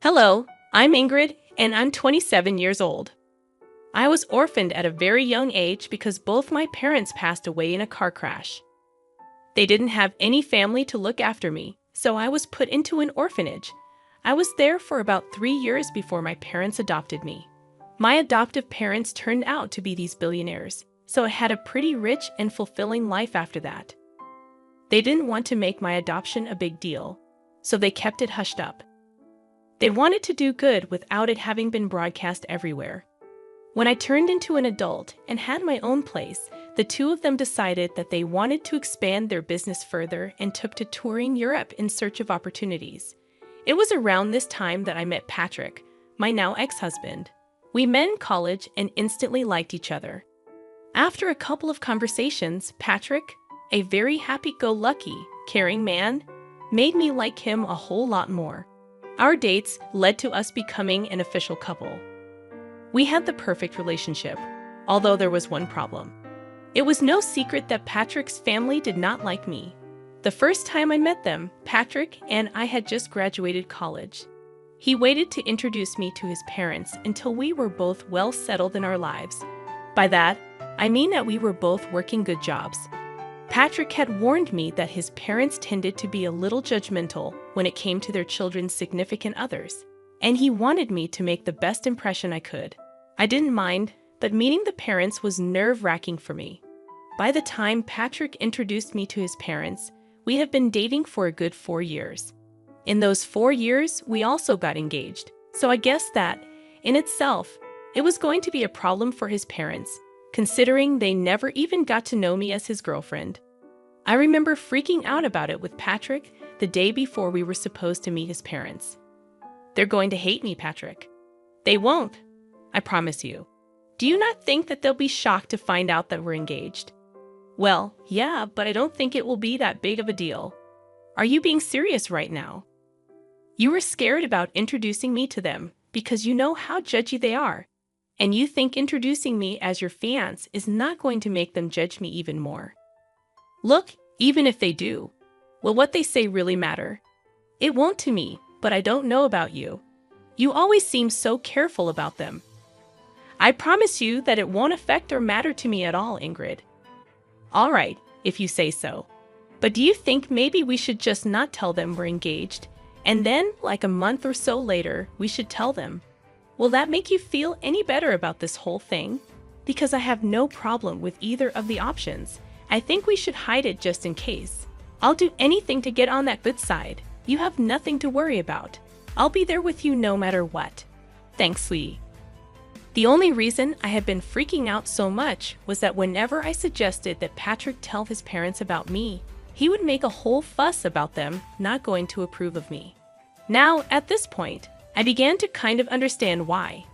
Hello, I'm Ingrid, and I'm 27 years old. I was orphaned at a very young age because both my parents passed away in a car crash. They didn't have any family to look after me, so I was put into an orphanage. I was there for about 3 years before my parents adopted me. My adoptive parents turned out to be these billionaires, so I had a pretty rich and fulfilling life after that. They didn't want to make my adoption a big deal, so they kept it hushed up. They wanted to do good without it having been broadcast everywhere. When I turned into an adult and had my own place, the two of them decided that they wanted to expand their business further and took to touring Europe in search of opportunities. It was around this time that I met Patrick, my now ex-husband. We met in college and instantly liked each other. After a couple of conversations, Patrick, a very happy-go-lucky, caring man, made me like him a whole lot more. Our dates led to us becoming an official couple. We had the perfect relationship, although there was one problem. It was no secret that Patrick's family did not like me. The first time I met them, Patrick and I had just graduated college. He waited to introduce me to his parents until we were both well settled in our lives. By that, I mean that we were both working good jobs. Patrick had warned me that his parents tended to be a little judgmental when it came to their children's significant others, and he wanted me to make the best impression I could. I didn't mind, but meeting the parents was nerve-wracking for me. By the time Patrick introduced me to his parents, we had been dating for a good 4 years. In those 4 years, we also got engaged, so I guess that, in itself, it was going to be a problem for his parents, considering they never even got to know me as his girlfriend. I remember freaking out about it with Patrick the day before we were supposed to meet his parents. "They're going to hate me, Patrick." "They won't, I promise you. Do you not think that they'll be shocked to find out that we're engaged?" "Well, yeah, but I don't think it will be that big of a deal." "Are you being serious right now?" "You were scared about introducing me to them because you know how judgy they are, and you think introducing me as your fiancé is not going to make them judge me even more." "Look, even if they do, will what they say really matter?" "It won't to me, but I don't know about you. You always seem so careful about them." "I promise you that it won't affect or matter to me at all, Ingrid." "All right, if you say so. But do you think maybe we should just not tell them we're engaged, and then, like a month or so later, we should tell them? Will that make you feel any better about this whole thing? Because I have no problem with either of the options. I think we should hide it just in case. I'll do anything to get on that good side. You have nothing to worry about. I'll be there with you no matter what. Thanks, sweetie." The only reason I had been freaking out so much was that whenever I suggested that Patrick tell his parents about me, he would make a whole fuss about them not going to approve of me. Now, at this point, I began to kind of understand why.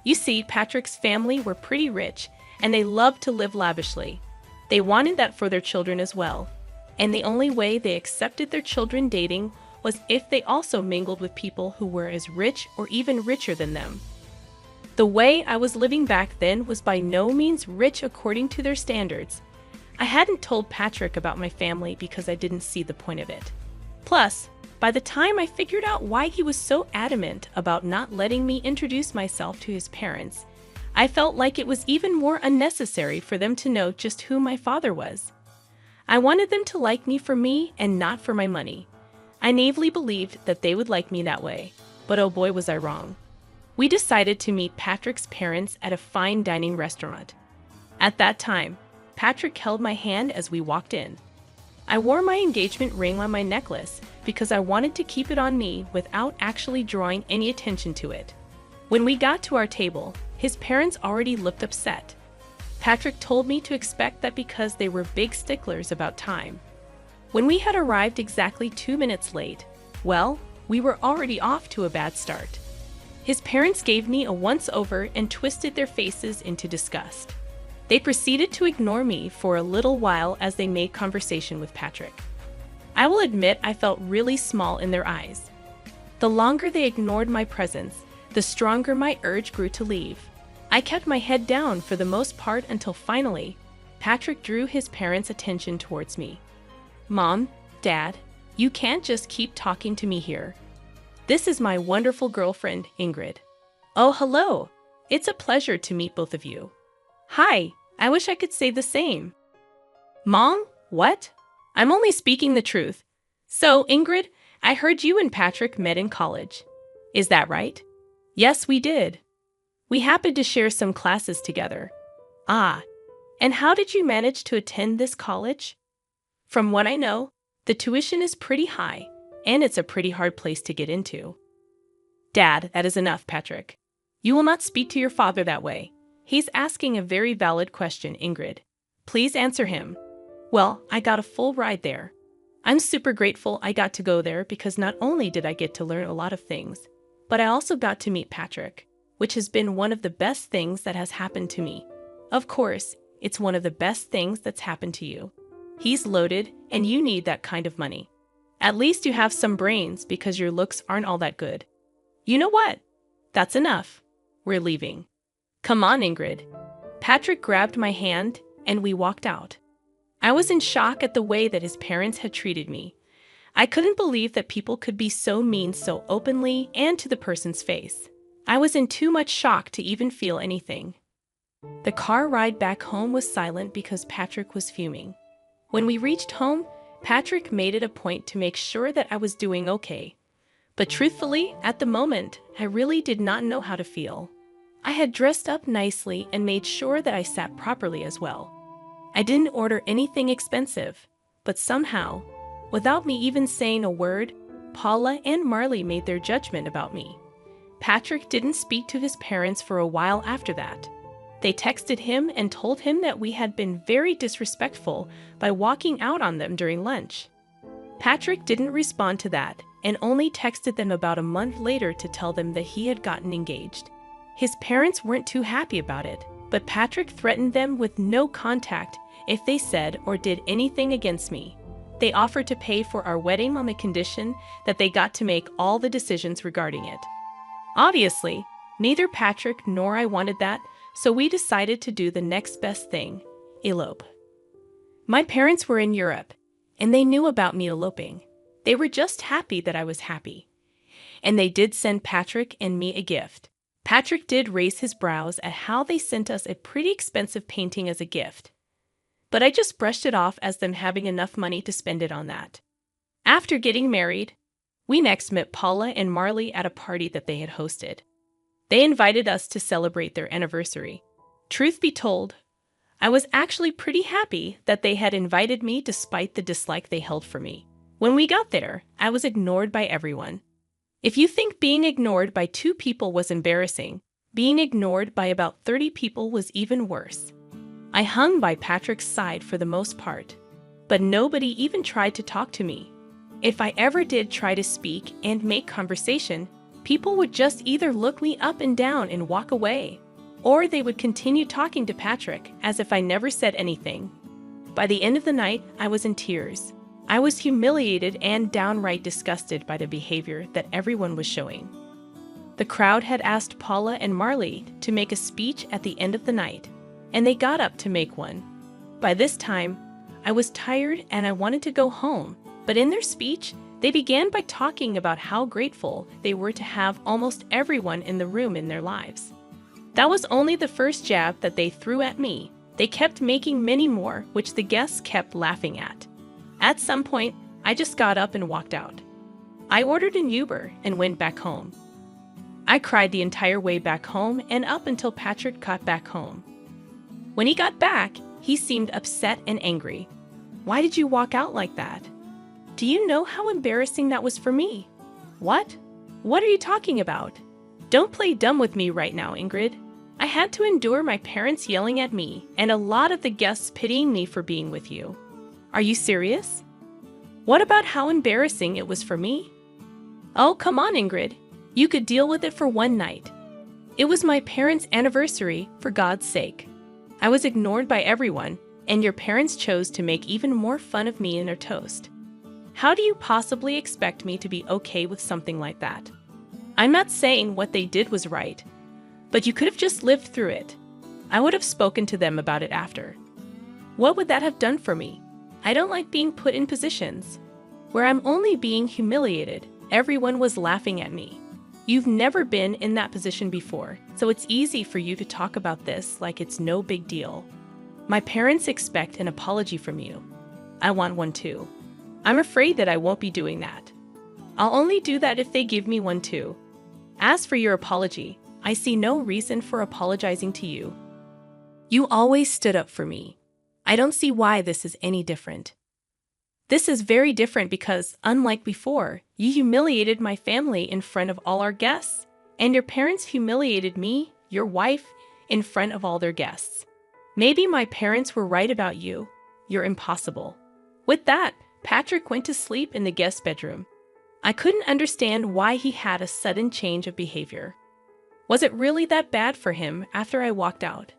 You see, Patrick's family were pretty rich, and they loved to live lavishly. They wanted that for their children as well, and the only way they accepted their children dating was if they also mingled with people who were as rich or even richer than them. The way I was living back then was by no means rich according to their standards. I hadn't told Patrick about my family because I didn't see the point of it. Plus, by the time I figured out why he was so adamant about not letting me introduce myself to his parents, I felt like it was even more unnecessary for them to know just who my father was. I wanted them to like me for me and not for my money. I naively believed that they would like me that way, but oh boy was I wrong. We decided to meet Patrick's parents at a fine dining restaurant. At that time, Patrick held my hand as we walked in. I wore my engagement ring on my necklace because I wanted to keep it on me without actually drawing any attention to it. When we got to our table, his parents already looked upset. Patrick told me to expect that because they were big sticklers about time. When we had arrived exactly 2 minutes late, well, we were already off to a bad start. His parents gave me a once-over and twisted their faces into disgust. They proceeded to ignore me for a little while as they made conversation with Patrick. I will admit I felt really small in their eyes. The longer they ignored my presence, the stronger my urge grew to leave. I kept my head down for the most part until finally, Patrick drew his parents' attention towards me. "Mom, Dad, you can't just keep talking to me here. This is my wonderful girlfriend, Ingrid. Oh, hello. It's a pleasure to meet both of you. Hi, I wish I could say the same. Mom, what? I'm only speaking the truth. So, Ingrid, I heard you and Patrick met in college. Is that right? Yes, we did. We happened to share some classes together. Ah, and how did you manage to attend this college? From what I know, the tuition is pretty high, and it's a pretty hard place to get into. Dad, that is enough, Patrick. You will not speak to your father that way. He's asking a very valid question, Ingrid. Please answer him. Well, I got a full ride there. I'm super grateful I got to go there because not only did I get to learn a lot of things, but I also got to meet Patrick, which has been one of the best things that has happened to me. Of course, it's one of the best things that's happened to you. He's loaded, and you need that kind of money. At least you have some brains because your looks aren't all that good. You know what? That's enough. We're leaving. Come on, Ingrid. Patrick grabbed my hand, and we walked out. I was in shock at the way that his parents had treated me. I couldn't believe that people could be so mean so openly and to the person's face. I was in too much shock to even feel anything. The car ride back home was silent because Patrick was fuming. When we reached home, Patrick made it a point to make sure that I was doing okay. But truthfully, at the moment, I really did not know how to feel. I had dressed up nicely and made sure that I sat properly as well. I didn't order anything expensive, but somehow, without me even saying a word, Paula and Marley made their judgment about me. Patrick didn't speak to his parents for a while after that. They texted him and told him that we had been very disrespectful by walking out on them during lunch. Patrick didn't respond to that and only texted them about a month later to tell them that he had gotten engaged. His parents weren't too happy about it, but Patrick threatened them with no contact if they said or did anything against me. They offered to pay for our wedding on the condition that they got to make all the decisions regarding it. Obviously, neither Patrick nor I wanted that, so we decided to do the next best thing, elope. My parents were in Europe, and they knew about me eloping. They were just happy that I was happy. And they did send Patrick and me a gift. Patrick did raise his brows at how they sent us a pretty expensive painting as a gift. But I just brushed it off as them having enough money to spend it on that. After getting married, we next met Paula and Marley at a party that they had hosted. They invited us to celebrate their anniversary. Truth be told, I was actually pretty happy that they had invited me despite the dislike they held for me. When we got there, I was ignored by everyone. If you think being ignored by 2 people was embarrassing, being ignored by about 30 people was even worse. I hung by Patrick's side for the most part, but nobody even tried to talk to me. If I ever did try to speak and make conversation, people would just either look me up and down and walk away, or they would continue talking to Patrick as if I never said anything. By the end of the night, I was in tears. I was humiliated and downright disgusted by the behavior that everyone was showing. The crowd had asked Paula and Marley to make a speech at the end of the night, and they got up to make one. By this time, I was tired and I wanted to go home, but in their speech, they began by talking about how grateful they were to have almost everyone in the room in their lives. That was only the first jab that they threw at me. They kept making many more, which the guests kept laughing at. At some point, I just got up and walked out. I ordered an Uber and went back home. I cried the entire way back home and up until Patrick got back home. When he got back, he seemed upset and angry. Why did you walk out like that? Do you know how embarrassing that was for me? What? What are you talking about? Don't play dumb with me right now, Ingrid. I had to endure my parents yelling at me and a lot of the guests pitying me for being with you. Are you serious? What about how embarrassing it was for me? Oh, come on, Ingrid. You could deal with it for one night. It was my parents' anniversary, for God's sake. I was ignored by everyone, and your parents chose to make even more fun of me in their toast. How do you possibly expect me to be okay with something like that? I'm not saying what they did was right, but you could have just lived through it. I would have spoken to them about it after. What would that have done for me? I don't like being put in positions where I'm only being humiliated Everyone was laughing at me. You've never been in that position before, so it's easy for you to talk about this like it's no big deal. My parents expect an apology from you. I want one too. I'm afraid that I won't be doing that. I'll only do that if they give me one too. As for your apology, I see no reason for apologizing to you. You always stood up for me. I don't see why this is any different. This is very different because, unlike before, you humiliated my family in front of all our guests, and your parents humiliated me, your wife, in front of all their guests. Maybe my parents were right about you. You're impossible. With that, Patrick went to sleep in the guest bedroom. I couldn't understand why he had a sudden change of behavior. Was it really that bad for him after I walked out?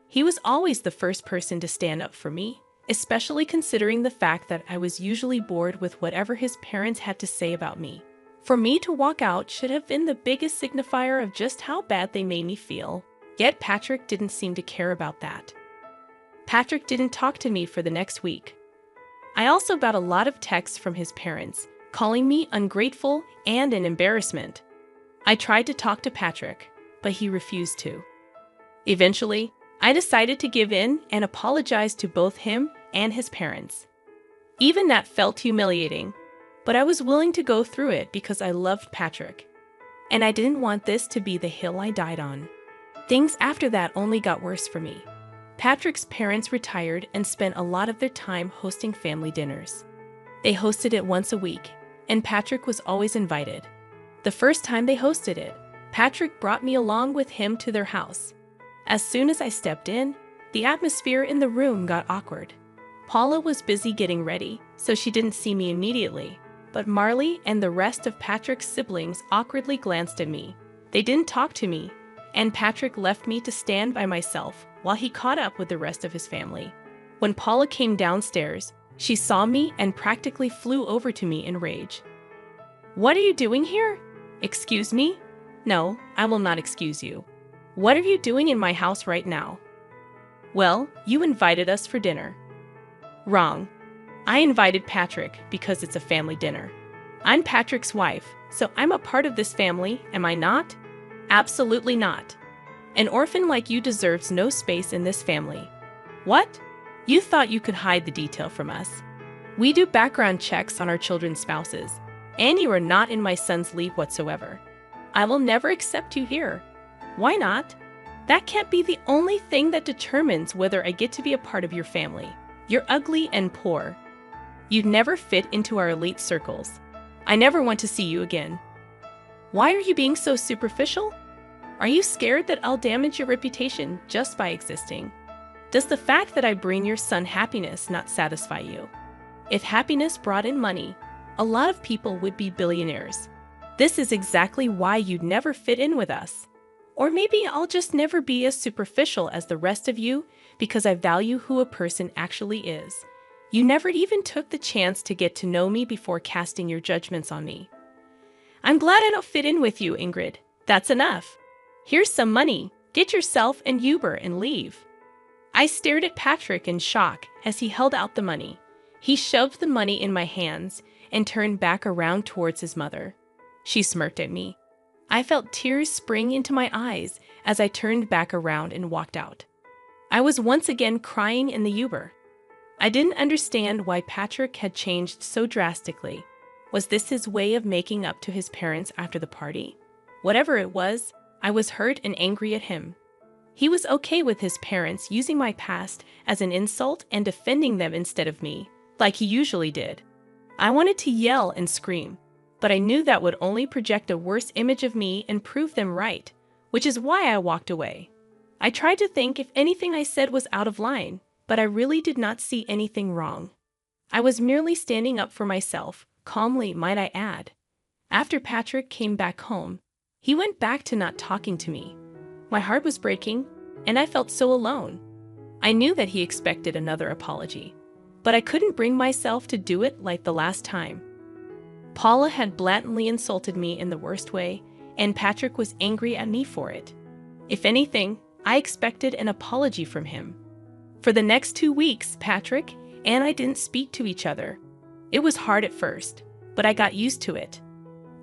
He was always the first person to stand up for me, especially considering the fact that I was usually bored with whatever his parents had to say about me. For me to walk out should have been the biggest signifier of just how bad they made me feel. Yet Patrick didn't seem to care about that. Patrick didn't talk to me for the next week. I also got a lot of texts from his parents, calling me ungrateful and an embarrassment. I tried to talk to Patrick, but he refused to. Eventually, I decided to give in and apologize to both him and his parents. Even that felt humiliating, but I was willing to go through it because I loved Patrick, and I didn't want this to be the hill I died on. Things after that only got worse for me. Patrick's parents retired and spent a lot of their time hosting family dinners. They hosted it once a week, and Patrick was always invited. The first time they hosted it, Patrick brought me along with him to their house. As soon as I stepped in, the atmosphere in the room got awkward. Paula was busy getting ready, so she didn't see me immediately, but Marley and the rest of Patrick's siblings awkwardly glanced at me. They didn't talk to me, and Patrick left me to stand by myself while he caught up with the rest of his family. When Paula came downstairs, she saw me and practically flew over to me in rage. "What are you doing here?" "Excuse me?" "No, I will not excuse you. What are you doing in my house right now?" "Well, you invited us for dinner." "Wrong. I invited Patrick because it's a family dinner. I'm Patrick's wife, so I'm a part of this family, am I not?" "Absolutely not. An orphan like you deserves no space in this family." "What? You thought you could hide the detail from us. We do background checks on our children's spouses, and you are not in my son's league whatsoever. I will never accept you here." "Why not?" "That can't be the only thing that determines whether I get to be a part of your family. You're ugly and poor. You'd never fit into our elite circles. I never want to see you again." "Why are you being so superficial? Are you scared that I'll damage your reputation just by existing? Does the fact that I bring your son happiness not satisfy you? If happiness brought in money, a lot of people would be billionaires. This is exactly why you'd never fit in with us. Or maybe I'll just never be as superficial as the rest of you because I value who a person actually is. You never even took the chance to get to know me before casting your judgments on me." "I'm glad I don't fit in with you, Ingrid. That's enough. Here's some money. Get yourself an Uber and leave." I stared at Patrick in shock as he held out the money. He shoved the money in my hands and turned back around towards his mother. She smirked at me. I felt tears spring into my eyes as I turned back around and walked out. I was once again crying in the Uber. I didn't understand why Patrick had changed so drastically. Was this his way of making up to his parents after the party? Whatever it was, I was hurt and angry at him. He was okay with his parents using my past as an insult and defending them instead of me, like he usually did. I wanted to yell and scream, but I knew that would only project a worse image of me and prove them right, which is why I walked away. I tried to think if anything I said was out of line, but I really did not see anything wrong. I was merely standing up for myself, calmly might I add. After Patrick came back home, he went back to not talking to me. My heart was breaking, and I felt so alone. I knew that he expected another apology, but I couldn't bring myself to do it like the last time. Paula had blatantly insulted me in the worst way, and Patrick was angry at me for it. If anything, I expected an apology from him. For the next 2 weeks, Patrick and I didn't speak to each other. It was hard at first, but I got used to it.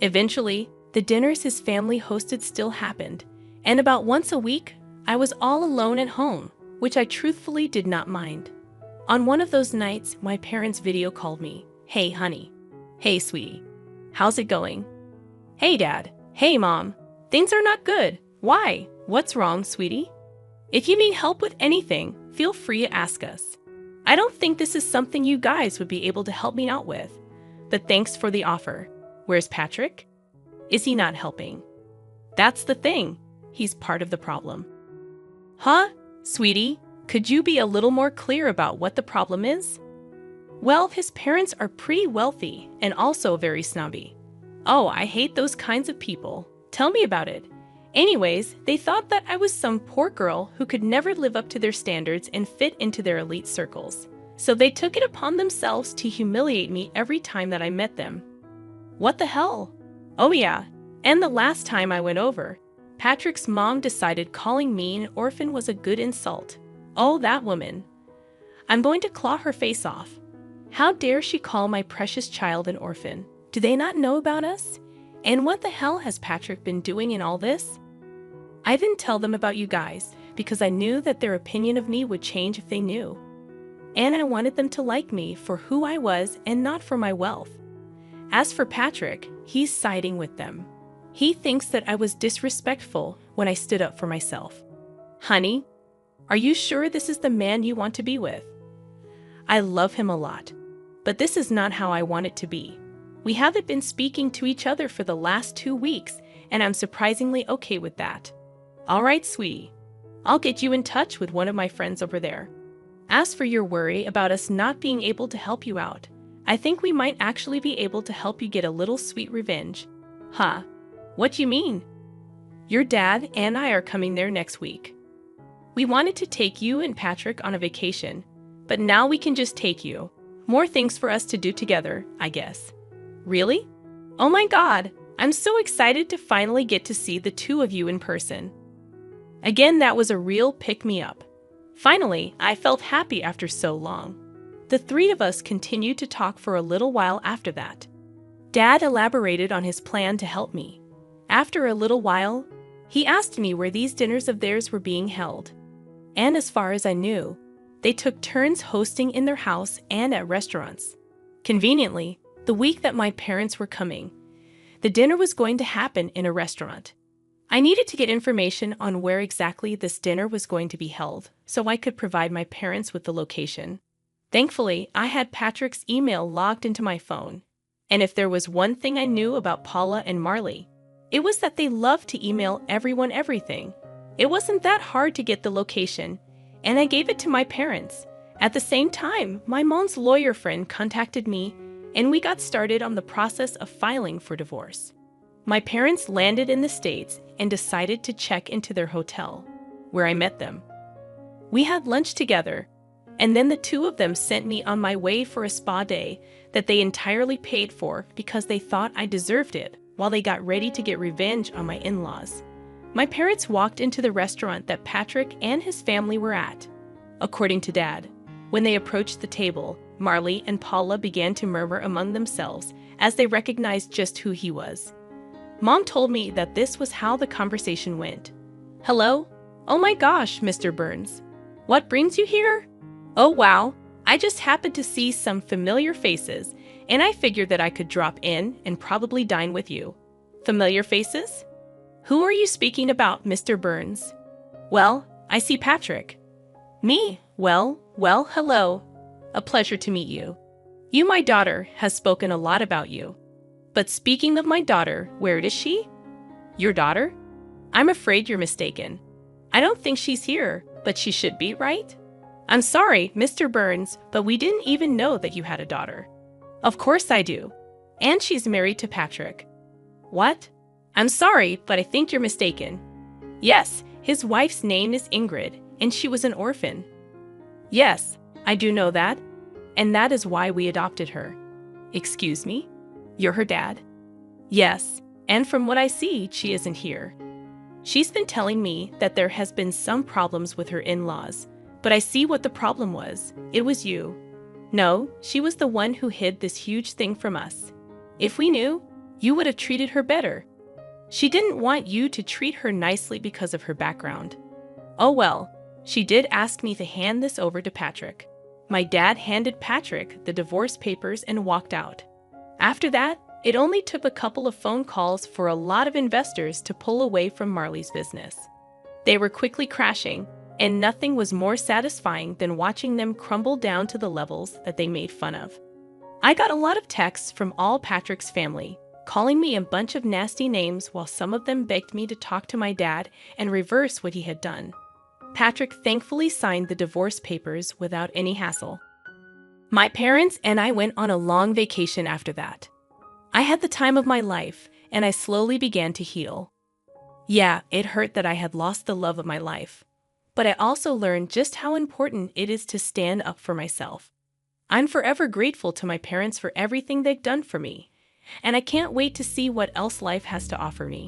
Eventually, the dinners his family hosted still happened, and about once a week, I was all alone at home, which I truthfully did not mind. On one of those nights, my parents video called me. "Hey, honey. Hey, sweetie. How's it going? Hey, Dad. Hey, Mom. Things are not good. Why? What's wrong, sweetie? If you need help with anything, feel free to ask us. I don't think this is something you guys would be able to help me out with, but thanks for the offer. Where's Patrick? Is he not helping? That's the thing. He's part of the problem." Huh? Sweetie, could you be a little more clear about what the problem is? Well, his parents are pretty wealthy and also very snobby. Oh, I hate those kinds of people. Tell me about it. Anyways, they thought that I was some poor girl who could never live up to their standards and fit into their elite circles. So they took it upon themselves to humiliate me every time that I met them. What the hell? Oh yeah, and the last time I went over, Patrick's mom decided calling me an orphan was a good insult. Oh, that woman. I'm going to claw her face off. How dare she call my precious child an orphan? Do they not know about us? And what the hell has Patrick been doing in all this? I didn't tell them about you guys because I knew that their opinion of me would change if they knew. And I wanted them to like me for who I was and not for my wealth. As for Patrick, he's siding with them. He thinks that I was disrespectful when I stood up for myself. Honey, are you sure this is the man you want to be with? I love him a lot, but this is not how I want it to be. We haven't been speaking to each other for the last 2 weeks, and I'm surprisingly okay with that. All right, sweetie. I'll get you in touch with one of my friends over there. As for your worry about us not being able to help you out, I think we might actually be able to help you get a little sweet revenge. Huh? What do you mean? Your dad and I are coming there next week. We wanted to take you and Patrick on a vacation, but now we can just take you. More things for us to do together, I guess. Really? Oh my God, I'm so excited to finally get to see the two of you in person. Again, that was a real pick-me-up. Finally, I felt happy after so long. The three of us continued to talk for a little while after that. Dad elaborated on his plan to help me. After a little while, he asked me where these dinners of theirs were being held. And as far as I knew, they took turns hosting in their house and at restaurants. Conveniently, the week that my parents were coming, the dinner was going to happen in a restaurant. I needed to get information on where exactly this dinner was going to be held, so I could provide my parents with the location. Thankfully, I had Patrick's email logged into my phone. And if there was one thing I knew about Paula and Marley, it was that they loved to email everyone everything. It wasn't that hard to get the location, and I gave it to my parents. At the same time, my mom's lawyer friend contacted me, and we got started on the process of filing for divorce. My parents landed in the States and decided to check into their hotel, where I met them. We had lunch together, and then the two of them sent me on my way for a spa day that they entirely paid for because they thought I deserved it while they got ready to get revenge on my in-laws. My parents walked into the restaurant that Patrick and his family were at. According to Dad, when they approached the table, Marley and Paula began to murmur among themselves as they recognized just who he was. Mom told me that this was how the conversation went. "Hello? Oh my gosh, Mr. Burns. What brings you here? Oh wow, I just happened to see some familiar faces, and I figured that I could drop in and probably dine with you." Familiar faces? Who are you speaking about, Mr. Burns? Well, I see Patrick. Me? Well, hello. A pleasure to meet you. You, my daughter, has spoken a lot about you. But speaking of my daughter, where is she? Your daughter? I'm afraid you're mistaken. I don't think she's here, but she should be, right? I'm sorry, Mr. Burns, but we didn't even know that you had a daughter. Of course I do. And she's married to Patrick. What? I'm sorry, but I think you're mistaken. Yes, his wife's name is Ingrid, and she was an orphan. Yes, I do know that, and that is why we adopted her. Excuse me? You're her dad? Yes, and from what I see, she isn't here. She's been telling me that there has been some problems with her in-laws, but I see what the problem was. It was you. No, she was the one who hid this huge thing from us. If we knew, you would have treated her better. She didn't want you to treat her nicely because of her background. Oh well, she did ask me to hand this over to Patrick. My dad handed Patrick the divorce papers and walked out. After that, it only took a couple of phone calls for a lot of investors to pull away from Marley's business. They were quickly crashing, and nothing was more satisfying than watching them crumble down to the levels that they made fun of. I got a lot of texts from all Patrick's family, calling me a bunch of nasty names while some of them begged me to talk to my dad and reverse what he had done. Patrick thankfully signed the divorce papers without any hassle. My parents and I went on a long vacation after that. I had the time of my life, and I slowly began to heal. Yeah, it hurt that I had lost the love of my life, but I also learned just how important it is to stand up for myself. I'm forever grateful to my parents for everything they've done for me, and I can't wait to see what else life has to offer me.